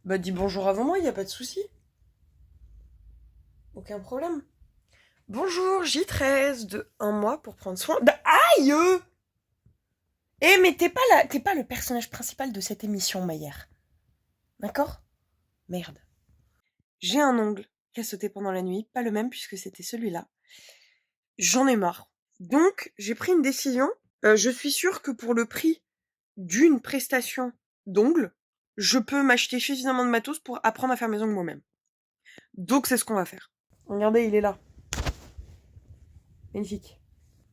Bah dis bonjour avant moi, y a pas de souci. Aucun problème. Bonjour, J13 de un mois pour prendre soin de... Aïe! Eh mais t'es pas le personnage principal de cette émission, Maillère. D'accord? Merde. J'ai un ongle qui a sauté pendant la nuit, pas le même puisque c'était celui-là. J'en ai marre. Donc, j'ai pris une décision. Je suis sûre que pour le prix d'une prestation d'ongles, je peux m'acheter suffisamment de matos pour apprendre à faire mes ongles moi-même. Donc c'est ce qu'on va faire. Regardez, il est là. Magnifique.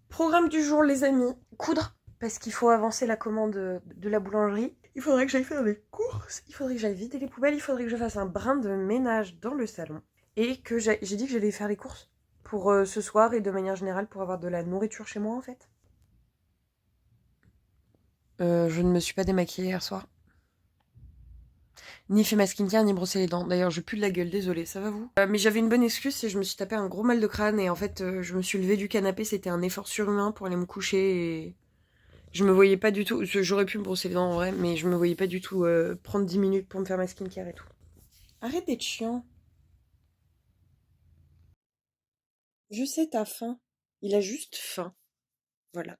Programme du jour, les amis. Coudre, parce qu'il faut avancer la commande de la boulangerie. Il faudrait que j'aille faire des courses. Il faudrait que j'aille vider les poubelles. Il faudrait que je fasse un brin de ménage dans le salon. Et que j'ai dit que j'allais faire les courses pour ce soir et de manière générale pour avoir de la nourriture chez moi en fait. Je ne me suis pas démaquillée hier soir. Ni fait ma skincare, ni brossé les dents. D'ailleurs, je pue de la gueule, désolée, ça va vous? Mais j'avais une bonne excuse, c'est que je me suis tapé un gros mal de crâne et en fait, je me suis levée du canapé, c'était un effort surhumain pour aller me coucher et je me voyais pas du tout. J'aurais pu me brosser les dents en vrai, mais je me voyais pas du tout prendre 10 minutes pour me faire ma skincare et tout. Arrête d'être chiant. Je sais, t'as faim. Il a juste faim. Voilà.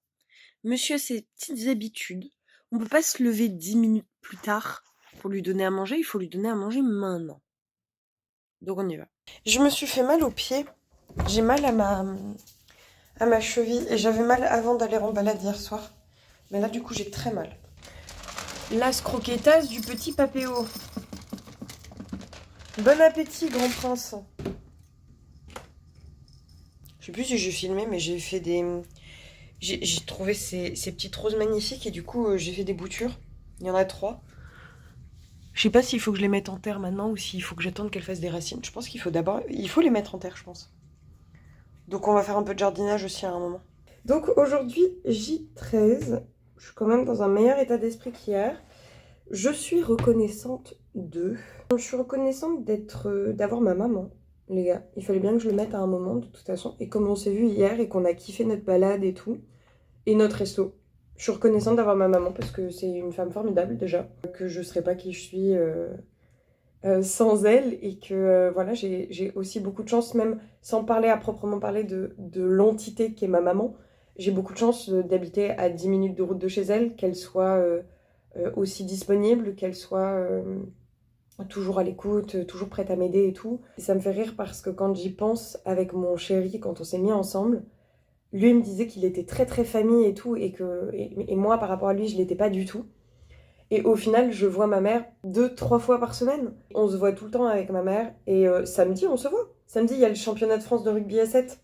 Monsieur a ses petites habitudes. On peut pas se lever 10 minutes plus tard pour lui donner à manger, il faut lui donner à manger maintenant. Donc on y va. Je me suis fait mal aux pieds. J'ai mal à ma cheville et j'avais mal avant d'aller en balade hier soir. Mais là du coup j'ai très mal. Las croquetas du petit Papéo. Bon appétit grand prince. Je sais plus si j'ai filmé mais j'ai fait des... J'ai trouvé ces petites roses magnifiques et du coup j'ai fait des boutures. Il y en a 3. Je sais pas s'il faut que je les mette en terre maintenant ou s'il faut que j'attende qu'elles fassent des racines. Je pense qu'il faut d'abord... Il faut les mettre en terre je pense. Donc on va faire un peu de jardinage aussi à un moment. Donc aujourd'hui, J13, je suis quand même dans un meilleur état d'esprit qu'hier. Je suis reconnaissante Je suis reconnaissante d'avoir ma maman, les gars. Il fallait bien que je le mette à un moment de toute façon. Et comme on s'est vu hier et qu'on a kiffé notre balade et tout, et notre resto, je suis reconnaissante d'avoir ma maman parce que c'est une femme formidable déjà. Que je serais pas qui je suis sans elle et que voilà, j'ai aussi beaucoup de chance, même sans parler à proprement parler de l'entité qu'est ma maman, j'ai beaucoup de chance d'habiter à 10 minutes de route de chez elle, qu'elle soit aussi disponible, qu'elle soit toujours à l'écoute, toujours prête à m'aider et tout. Et ça me fait rire parce que quand j'y pense avec mon chéri, quand on s'est mis ensemble, lui il me disait qu'il était très très famille et tout, et moi par rapport à lui je l'étais pas du tout. Et au final, je vois ma mère 2-3 fois par semaine. On se voit tout le temps avec ma mère. Et samedi, on se voit. Samedi, il y a le championnat de France de rugby à 7.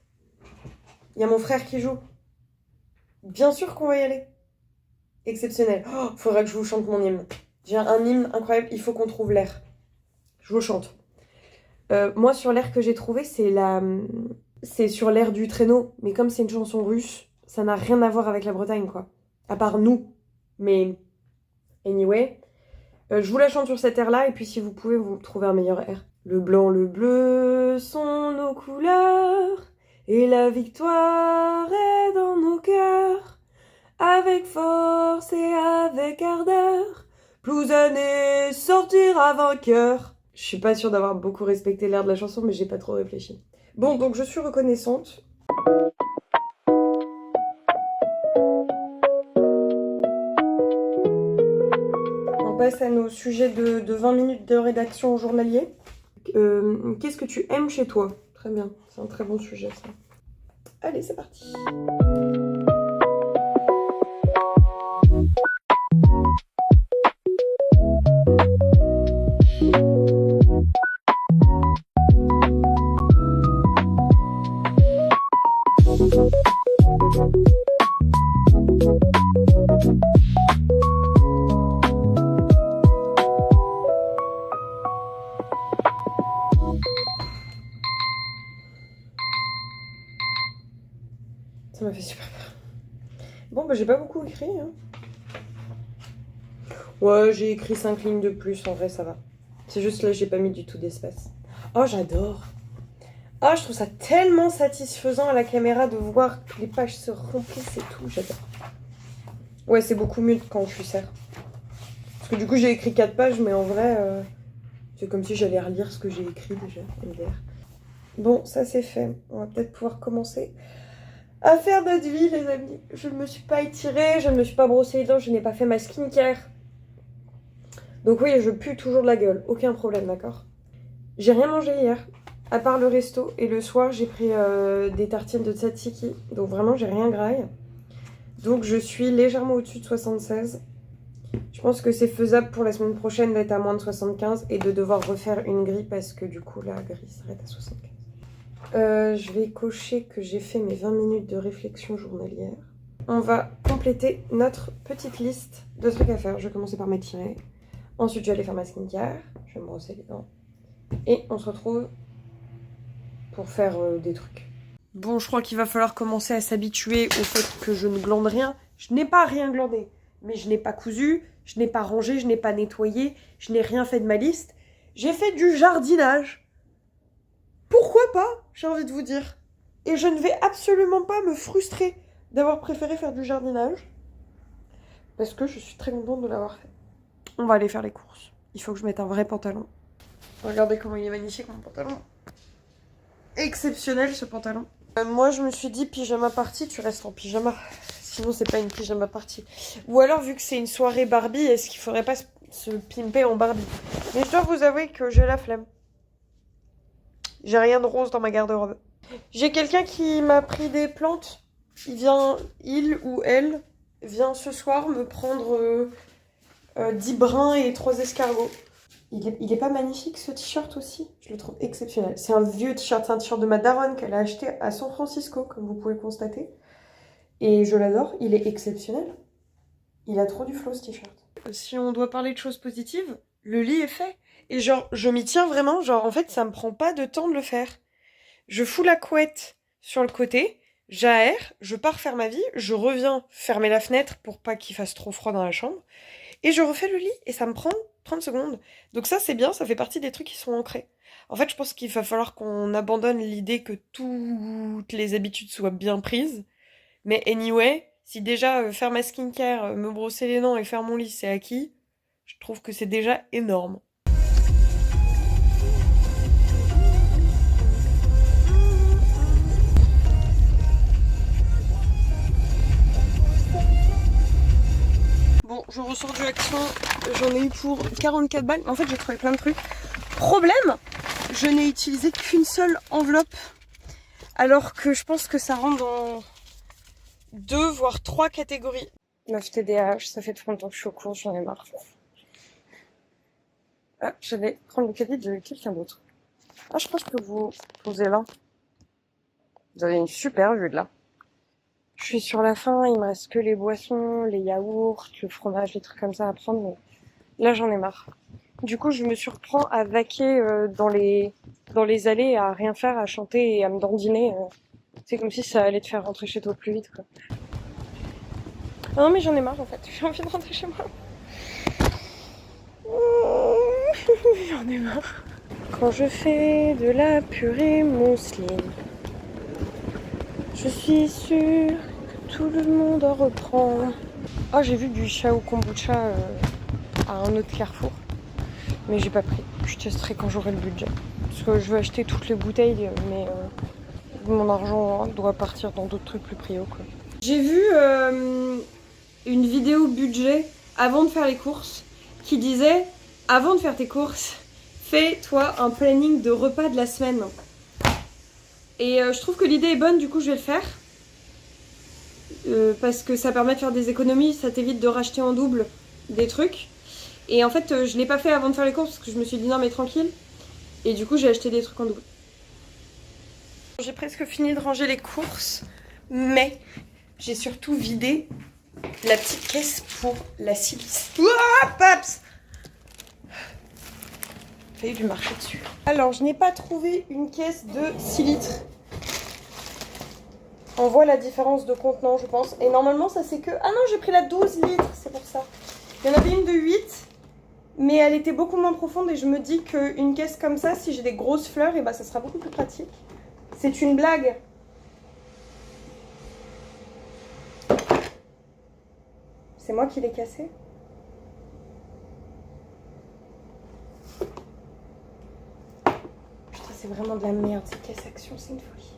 Il y a mon frère qui joue. Bien sûr qu'on va y aller. Exceptionnel. Oh, faudra que je vous chante mon hymne. J'ai un hymne incroyable, il faut qu'on trouve l'air. Je vous chante. Moi, sur l'air que j'ai trouvé, c'est sur l'air du traîneau. Mais comme c'est une chanson russe, ça n'a rien à voir avec la Bretagne, quoi. À part nous. Mais anyway... je vous la chante sur cet air-là, et puis si vous pouvez, vous trouver un meilleur air. Le blanc, le bleu sont nos couleurs, et la victoire est dans nos cœurs. Avec force et avec ardeur, Plouzané sortira vainqueur. Je suis pas sûre d'avoir beaucoup respecté l'air de la chanson, mais j'ai pas trop réfléchi. Bon, donc je suis reconnaissante. On passe à nos sujets de 20 minutes de rédaction journalier. Qu'est-ce que tu aimes chez toi? Très bien, c'est un très bon sujet ça. Allez, c'est parti. Ça m'a fait super peur. Bon, bah j'ai pas beaucoup écrit. Hein. Ouais, j'ai écrit 5 lignes de plus, en vrai ça va. C'est juste là, j'ai pas mis du tout d'espace. Oh, j'adore. Oh, je trouve ça tellement satisfaisant à la caméra de voir que les pages se remplissent et tout, j'adore. Ouais, c'est beaucoup mieux quand je suis serre. Parce que du coup, j'ai écrit 4 pages, mais en vrai, C'est comme si j'allais relire ce que j'ai écrit déjà, MDR. Bon, ça c'est fait. On va peut-être pouvoir commencer à faire notre vie, les amis. Je ne me suis pas étirée, je ne me suis pas brossé les dents, je n'ai pas fait ma skincare. Donc oui, je pue toujours de la gueule, aucun problème, d'accord? J'ai rien mangé hier, à part le resto. Et le soir, j'ai pris des tartines de tzatziki. Donc vraiment, j'ai rien graille. Donc je suis légèrement au-dessus de 76. Je pense que c'est faisable pour la semaine prochaine d'être à moins de 75 et de devoir refaire une grille parce que du coup, la grille s'arrête à 75. Je vais cocher que j'ai fait mes 20 minutes de réflexion journalière. On va compléter notre petite liste de trucs à faire. Je vais commencer par m'étirer. Ensuite, je vais aller faire ma skincare. Je vais me brosser les dents. Et on se retrouve pour faire des trucs. Bon, je crois qu'il va falloir commencer à s'habituer au fait que je ne glande rien. Je n'ai pas rien glandé, mais je n'ai pas cousu, je n'ai pas rangé, je n'ai pas nettoyé, je n'ai rien fait de ma liste. J'ai fait du jardinage. Pourquoi pas, j'ai envie de vous dire. Et je ne vais absolument pas me frustrer d'avoir préféré faire du jardinage. Parce que je suis très contente de l'avoir fait. On va aller faire les courses. Il faut que je mette un vrai pantalon. Regardez comment il est magnifique mon pantalon. Exceptionnel ce pantalon. Moi je me suis dit pyjama party, tu restes en pyjama. Sinon c'est pas une pyjama party. Ou alors vu que c'est une soirée Barbie, est-ce qu'il faudrait pas se pimper en Barbie? Mais je dois vous avouer que j'ai la flemme. J'ai rien de rose dans ma garde-robe. J'ai quelqu'un qui m'a pris des plantes. Il ou elle vient ce soir me prendre 10 brins et 3 escargots. Il est pas magnifique ce t-shirt aussi? Je le trouve exceptionnel. C'est un vieux t-shirt, c'est un t-shirt de ma daronne qu'elle a acheté à San Francisco, comme vous pouvez le constater. Et je l'adore, il est exceptionnel. Il a trop du flow ce t-shirt. Si on doit parler de choses positives, le lit est fait. Et genre, je m'y tiens vraiment, genre en fait ça me prend pas de temps de le faire. Je fous la couette sur le côté, j'aère, je pars faire ma vie, je reviens fermer la fenêtre pour pas qu'il fasse trop froid dans la chambre. Et je refais le lit et ça me prend 30 secondes. Donc ça c'est bien, ça fait partie des trucs qui sont ancrés. En fait je pense qu'il va falloir qu'on abandonne l'idée que toutes les habitudes soient bien prises. Mais anyway, si déjà faire ma skincare, me brosser les dents et faire mon lit c'est acquis, je trouve que c'est déjà énorme. Bon, je ressors du Action, j'en ai eu pour 44 balles. En fait, j'ai trouvé plein de trucs. Problème, je n'ai utilisé qu'une seule enveloppe. Alors que je pense que ça rentre dans 2 voire 3 catégories. Meuf TDAH, ça fait trop longtemps que je suis aux courses, j'en ai marre. Ah, j'allais prendre le caddie de quelqu'un d'autre. Ah, je pense que vous posez là. Vous avez une super vue de là. Je suis sur la fin, il me reste que les boissons, les yaourts, le fromage, les trucs comme ça à prendre, mais là j'en ai marre. Du coup, je me surprends à vaquer dans les allées, à rien faire, à chanter et à me dandiner. C'est comme si ça allait te faire rentrer chez toi plus vite, quoi. Ah non, mais j'en ai marre en fait, j'ai envie de rentrer chez moi. J'en ai marre. Quand je fais de la purée mousseline, je suis sûre que tout le monde en reprend. Oh, j'ai vu du Chao Kombucha à un autre Carrefour, mais j'ai pas pris. Je testerai quand j'aurai le budget. Parce que je veux acheter toutes les bouteilles, mais mon argent doit partir dans d'autres trucs plus prio, quoi. J'ai vu une vidéo budget avant de faire les courses qui disait avant de faire tes courses, fais-toi un planning de repas de la semaine. Et je trouve que l'idée est bonne, du coup je vais le faire. Parce que ça permet de faire des économies, ça t'évite de racheter en double des trucs. Et en fait, je l'ai pas fait avant de faire les courses parce que je me suis dit non mais tranquille. Et du coup, j'ai acheté des trucs en double. J'ai presque fini de ranger les courses, mais j'ai surtout vidé la petite caisse pour la silice. Ouah, paps! Failli lui marcher dessus. Alors, je n'ai pas trouvé une caisse de 6 litres. On voit la différence de contenant, je pense. Et normalement, ça c'est que... Ah non, j'ai pris la 12 litres, c'est pour ça. Il y en avait une de 8, mais elle était beaucoup moins profonde. Et je me dis qu'une caisse comme ça, si j'ai des grosses fleurs, et bah, ça sera beaucoup plus pratique. C'est une blague. C'est moi qui l'ai cassé. c'est vraiment de la merde, ces caisses actions, c'est une folie.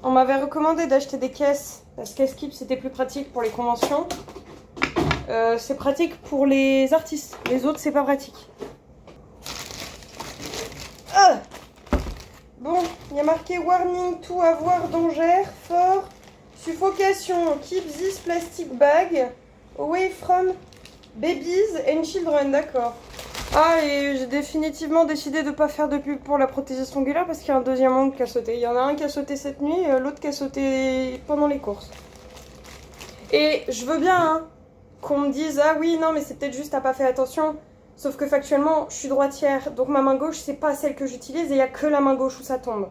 On m'avait recommandé d'acheter des caisses, parce qu'Eskip c'était plus pratique pour les conventions. C'est pratique pour les artistes, les autres c'est pas pratique. Ah bon, il y a marqué warning to avoir danger, fort, suffocation, keep this plastic bag away from babies and children, d'accord. Ah, et j'ai définitivement décidé de ne pas faire de pub pour la prothésiste ongulaire parce qu'il y a un deuxième ongle qui a sauté. Il y en a un qui a sauté cette nuit et l'autre qui a sauté pendant les courses. Et je veux bien hein, qu'on me dise ah oui, non, mais c'est peut-être juste t'as pas fait attention. Sauf que factuellement, je suis droitière, donc ma main gauche, c'est pas celle que j'utilise et il n'y a que la main gauche où ça tombe.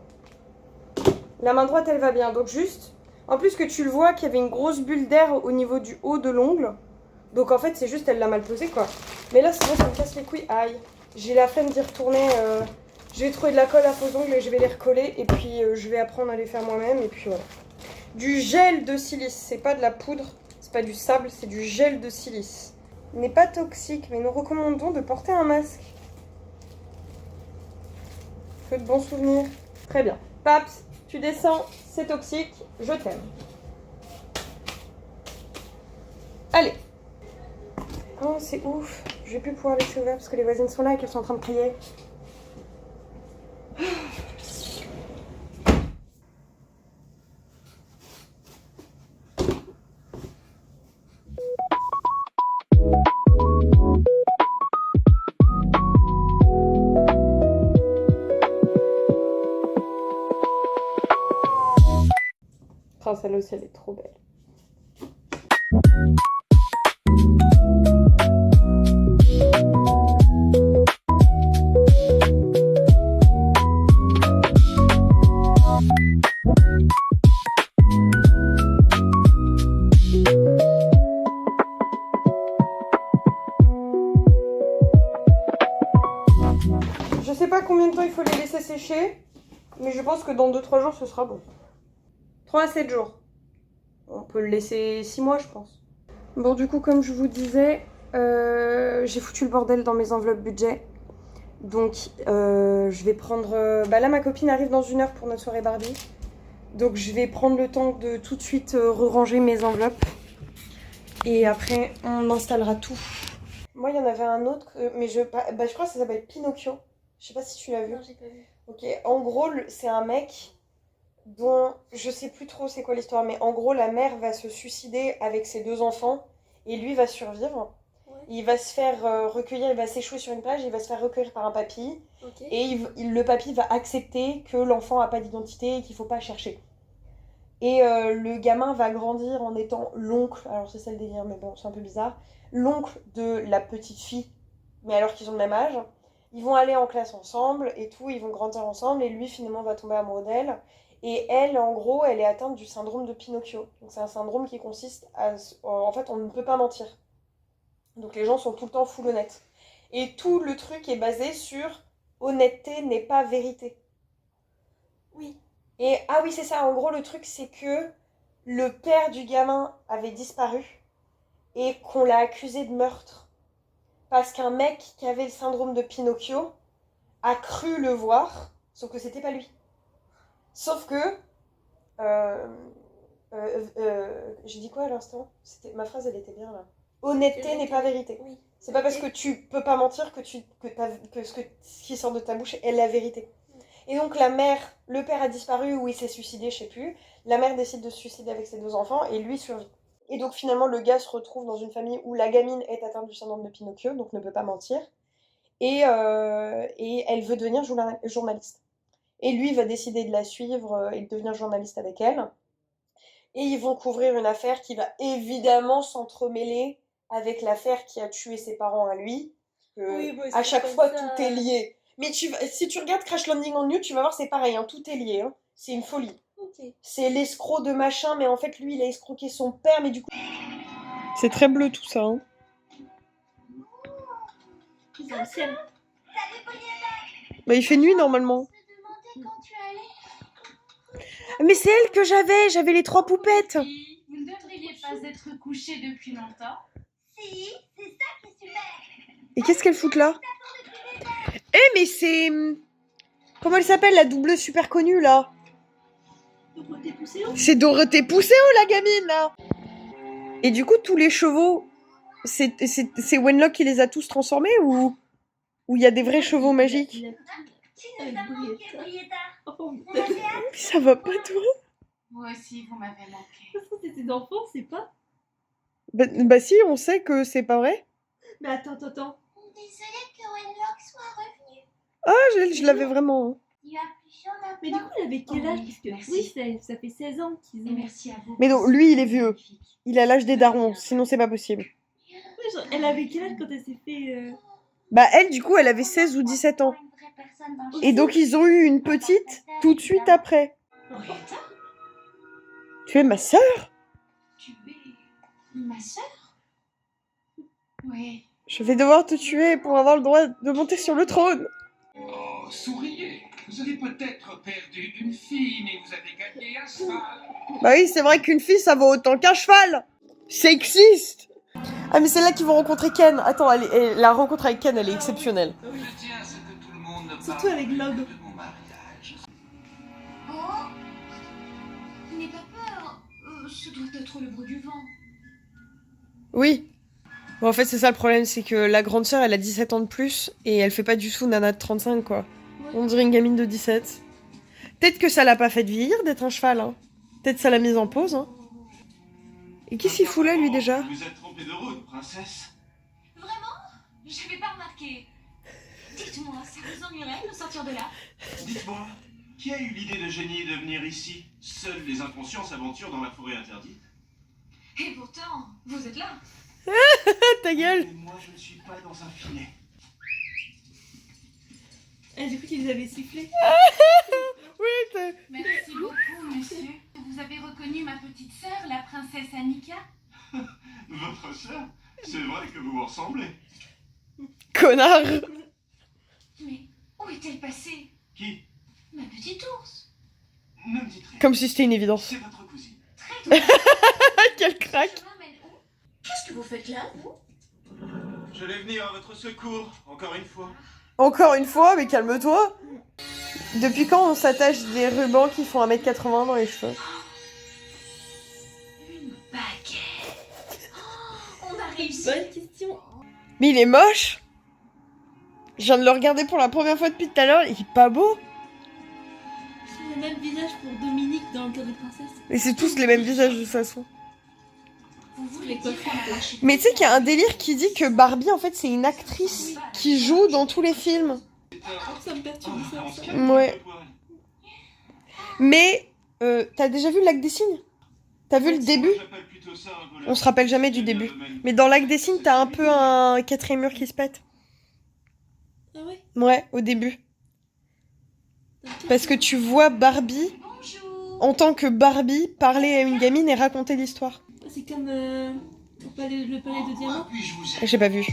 La main droite, elle va bien. Donc juste, en plus que tu le vois qu'il y avait une grosse bulle d'air au niveau du haut de l'ongle. Donc en fait, c'est juste, elle l'a mal posé quoi. Mais là, sinon, ça me casse les couilles. Aïe, j'ai la flemme d'y retourner. Je vais trouver de la colle à faux ongles et je vais les recoller. Et puis, je vais apprendre à les faire moi-même. Et puis voilà. Du gel de silice, c'est pas de la poudre, c'est pas du sable, c'est du gel de silice. Il n'est pas toxique, mais nous recommandons de porter un masque. Que de bons souvenirs. Très bien. Paps, tu descends, c'est toxique, je t'aime. Allez. Oh, c'est ouf. Je vais plus pouvoir laisser ouvert parce que les voisines sont là et qu'elles sont en train de crier. Oh, celle-là aussi, elle est trop belle. Je sais pas combien de temps il faut les laisser sécher, mais je pense que dans 2-3 jours ce sera bon. 3 à 7 jours. On peut le laisser 6 mois je pense. Bon du coup comme je vous disais, j'ai foutu le bordel dans mes enveloppes budget. Donc je vais prendre... Bah là ma copine arrive dans 1 heure pour notre soirée Barbie. Donc je vais prendre le temps de tout de suite re-ranger mes enveloppes. Et après on installera tout. Moi il y en avait un autre, mais je crois que ça s'appelle Pinocchio. Je sais pas si tu l'as vu. Non, j'ai pas vu. Ok, en gros c'est un mec dont je sais plus trop c'est quoi l'histoire, mais en gros la mère va se suicider avec ses 2 enfants et lui va survivre. Ouais. Il va se faire recueillir, il va s'échouer sur une plage, il va se faire recueillir par un papy. Okay. Et le papy va accepter que l'enfant n'a pas d'identité et qu'il faut pas chercher. Et le gamin va grandir en étant l'oncle, alors c'est ça le délire mais bon c'est un peu bizarre, l'oncle de la petite fille, mais alors qu'ils ont le même âge. Ils vont aller en classe ensemble et tout, ils vont grandir ensemble et lui finalement va tomber amoureux d'elle. Et elle, en gros, elle est atteinte du syndrome de Pinocchio. Donc c'est un syndrome qui consiste à... En fait, on ne peut pas mentir. Donc les gens sont tout le temps full honnêtes. Et tout le truc est basé sur honnêteté n'est pas vérité. Oui. Et ah oui, c'est ça, en gros, le truc, c'est que le père du gamin avait disparu et qu'on l'a accusé de meurtre. Parce qu'un mec qui avait le syndrome de Pinocchio a cru le voir, sauf que c'était pas lui. Sauf que... j'ai dit quoi à l'instant? Ma phrase, elle était bien là. Honnêteté n'est pas vérité. Oui. C'est pas parce que tu peux pas mentir que ce qui sort de ta bouche est la vérité. Et donc la mère, le père a disparu ou il s'est suicidé, je sais plus. La mère décide de se suicider avec ses 2 enfants et lui survit. Et donc finalement le gars se retrouve dans une famille où la gamine est atteinte du syndrome de Pinocchio, donc ne peut pas mentir. Et elle veut devenir journaliste. Et lui va décider de la suivre et de devenir journaliste avec elle. Et ils vont couvrir une affaire qui va évidemment s'entremêler avec l'affaire qui a tué ses parents à lui. Oui, bah, à chaque fois, ça... tout est lié. Mais si tu regardes Crash Landing on You, tu vas voir, c'est pareil, hein, tout est lié. Hein. C'est une folie. Okay. C'est l'escroc de machin, mais en fait, lui, il a escroqué son père, mais du coup... C'est très bleu tout ça. Hein. C'est un ciel. Bah, il fait nuit normalement. Mais c'est elle que j'avais les 3 poupettes. Vous ne devriez pas être couchée depuis longtemps. C'est Si, c'est ça qui est super. Et qu'est-ce qu'elle fout là? Eh, mais c'est... Comment elle s'appelle, la doubleuse super connue, là? Dorothée Pousséo. C'est Dorothée Pousséo, la gamine, là. Et du coup, tous les chevaux, c'est Wenlock qui les a tous transformés ou il y a des vrais chevaux magiques? Tu nous as manqué, Brietta. Oh, Ça va pas, toi? Moi aussi, vous m'avez manqué. parce que t'étais d'enfant, c'est pas. Bah si, on sait que c'est pas vrai. Mais attends. Désolée que Wenlock soit revenu. Ah, je l'avais vraiment. Hein. Tu as plus chaud maintenant. Mais du coup, il avait quel Oh âge? oui, Parce que merci. oui, ça fait 16 ans qu'ils Et ont. merci à vous. Mais non, lui, il est vieux. Il a l'âge des darons, sinon c'est pas possible. Ouais, genre, elle avait quel âge quand elle s'est fait. Bah elle, du coup, elle avait 16 ou 17 ans. Et donc ils ont eu une petite tout de suite après. Brietta, Tu es ma sœur? tu es ma sœur? Oui. Je vais devoir te tuer pour avoir le droit de monter sur le trône. Oh, souriez. Vous avez peut-être perdu une fille, mais vous avez gagné un cheval. Bah oui, c'est vrai qu'une fille, ça vaut autant qu'un cheval. Sexiste. Ah mais c'est là qu'ils vont rencontrer Ken. Attends, la rencontre avec Ken, elle est exceptionnelle. Je tiens à ce que tout le monde parle Surtout avec Log. de mon mariage. Oh, n'aie pas peur. Ce doit être le bruit du vent. Oui. Bon, en fait, c'est ça le problème, c'est que la grande sœur, elle a 17 ans de plus et elle fait pas du tout nana de 35, quoi. On dirait une gamine de 17. Peut-être que ça l'a pas fait vieillir d'être un cheval, hein. Peut-être ça l'a mise en pause, hein. Et qu'est-ce qu'il fout là, lui, déjà? Vous êtes trompée de route, princesse. Vraiment? J'avais pas remarqué. Dites-moi, ça vous ennuierait de sortir de là? Dites-moi, qui a eu l'idée de génie de venir ici? Seuls les inconscients s'aventurent dans la forêt interdite. Et pourtant, vous êtes là. Ta gueule. Et moi, je ne suis pas dans un filet. J'ai cru qu'ils avaient sifflé. Oui, Merci beaucoup, monsieur. Vous avez reconnu ma petite sœur, la princesse Annika? Votre sœur? C'est vrai que vous vous ressemblez. connard. Mais où est-elle passée? Qui? Ma petite ours. Ne me dites rien. Comme si c'était une évidence. C'est votre cousine. Très drôle. Quel crack. Ce chemin mène où? Qu'est-ce que vous faites là, vous? Je vais venir à votre secours, encore une fois. Encore une fois, mais calme-toi. Depuis quand on s'attache des rubans qui font 1m80 dans les cheveux? Une baguette. Oh, on a réussi. Bonne question. Mais il est moche. Je viens de le regarder pour la première fois depuis tout à l'heure, il est pas beau. C'est le même visage pour Dominique dans le cœur des princesses. Et c'est tous les mêmes visages de toute façon. Vous voulez dire qu'on a marché Mais tu sais qu'il y a un délire qui dit que Barbie, en fait, c'est une actrice qui joue dans tous les films. Oh, ça me perturbe On ça. se calme Ouais. un peu, poil. Mais, t'as déjà vu L'Acte des Signes? T'as vu le début? J'appelle plutôt ça un voleur. On se rappelle jamais du C'est bien début. le même. Mais dans L'Acte des Signes, t'as un peu un quatrième mur qui se pète. Ah ouais? Ouais, au début. Parce que tu vois Barbie, Bonjour. en tant que Barbie, parler à une gamine et raconter l'histoire. C'est comme le palais de En diamant. quoi puis-je vous aider? J'ai pas vu.